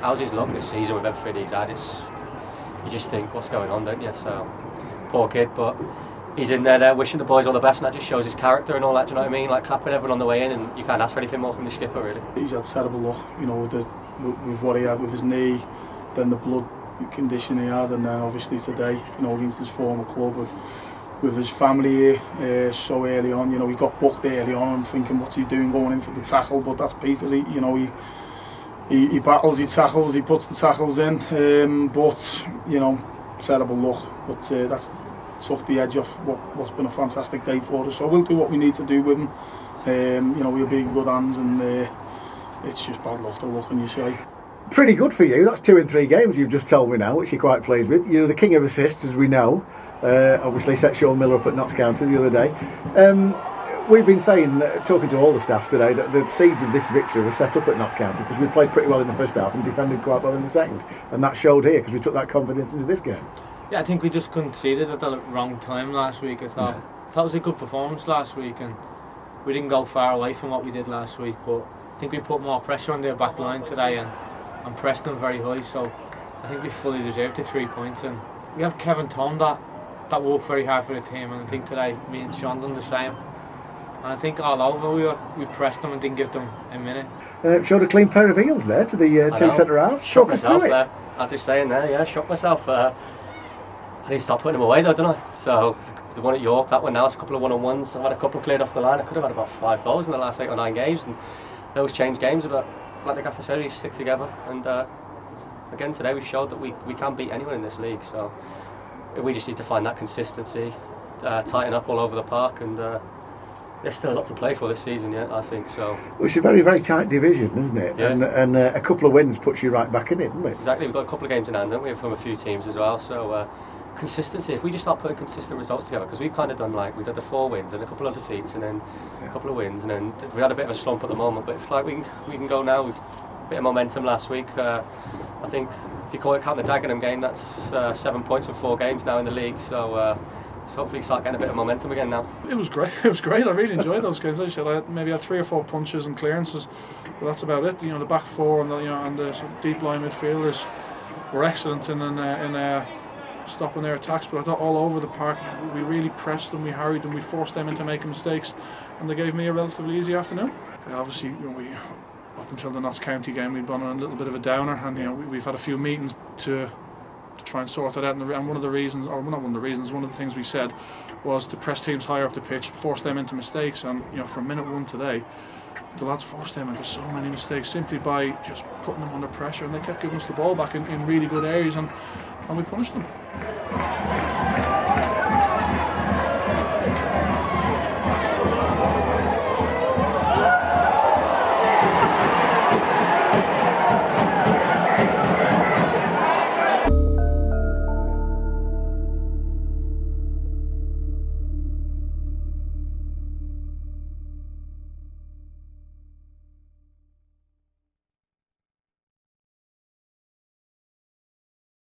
How's his luck this season with everything he's had? You just think, what's going on, don't you? So, poor kid, but he's in there wishing the boys all the best, and that just shows his character and all that, do you know what I mean? Like clapping everyone on the way in, and you can't ask for anything more from the skipper, really. He's had terrible luck, you know, with what he had with his knee, then the blood condition he had, and then obviously today, you know, against his former club with his family here so early on. You know, he got booked early on. I'm thinking, what's he doing going in for the tackle? But that's Peter. You know, he battles, he tackles, he puts the tackles in. But you know, terrible luck. But that's took the edge off what's been a fantastic day for us. So we'll do what we need to do with him. You know, we'll be in good hands, and it's just bad luck, though. What can you say? Pretty good for you. That's 2 in 3 games you've just told me now, which you're quite pleased with. You're the king of assists, as we know. Obviously set Sean Miller up at Notts County the other day. We've been saying, talking to all the staff today, that the seeds of this victory were set up at Notts County because we played pretty well in the first half and defended quite well in the second, and that showed here because we took that confidence into this game. Yeah, I think we just conceded at the wrong time last week. I thought it was a good performance last week, and we didn't go far away from what we did last week, but I think we put more pressure on their back line today and pressed them very high, so I think we fully deserved the 3 points. And we have Kevin Tom that worked very hard for the team, and I think today me and Sean done the same. And I think all over we pressed them and didn't give them a minute. Showed a clean pair of heels there to the 2 centre halves. Shocked myself there. I'm just saying there, yeah, shocked myself. I need to stop putting them away though, don't I? So the one at York, that one now, it's a couple of one-on-ones. I've had a couple cleared off the line. I could have had about 5 goals in the last 8 or 9 games, and those changed games. But like the gaffer said, we stick together. And again today we showed that we can beat anyone in this league. So we just need to find that consistency, tighten up all over the park, and there's still a lot to play for this season yet, I think. So well, it's a very, very tight division, isn't it? Yeah. And a couple of wins puts you right back in it, doesn't it? Exactly, we've got a couple of games in hand, haven't we, from a few teams as well. So consistency, if we just start putting consistent results together, because we've kind of done we did the 4 wins and a couple of defeats and then a couple of wins, and then we had a bit of a slump at the moment, but it's like we can go now. We've a bit of momentum last week. I think if you count the Dagenham game, that's 7 points in 4 games now in the league. So hopefully start getting a bit of momentum again now. It was great. It was great. I really enjoyed those games. As I said, I maybe had 3 or 4 punches and clearances, but that's about it. You know, the back 4 and the sort of deep line midfielders were excellent in stopping their attacks. But I thought all over the park, we really pressed them, we harried them, we forced them into making mistakes, and they gave me a relatively easy afternoon. Obviously, up until the Notts County game, we'd gone on a little bit of a downer, and we've had a few meetings to try and sort that out. And one of the reasons, or not one of the reasons, one of the things we said was to press teams higher up the pitch, force them into mistakes. And from minute 1 today, the lads forced them into so many mistakes simply by just putting them under pressure, and they kept giving us the ball back in really good areas, and we punished them.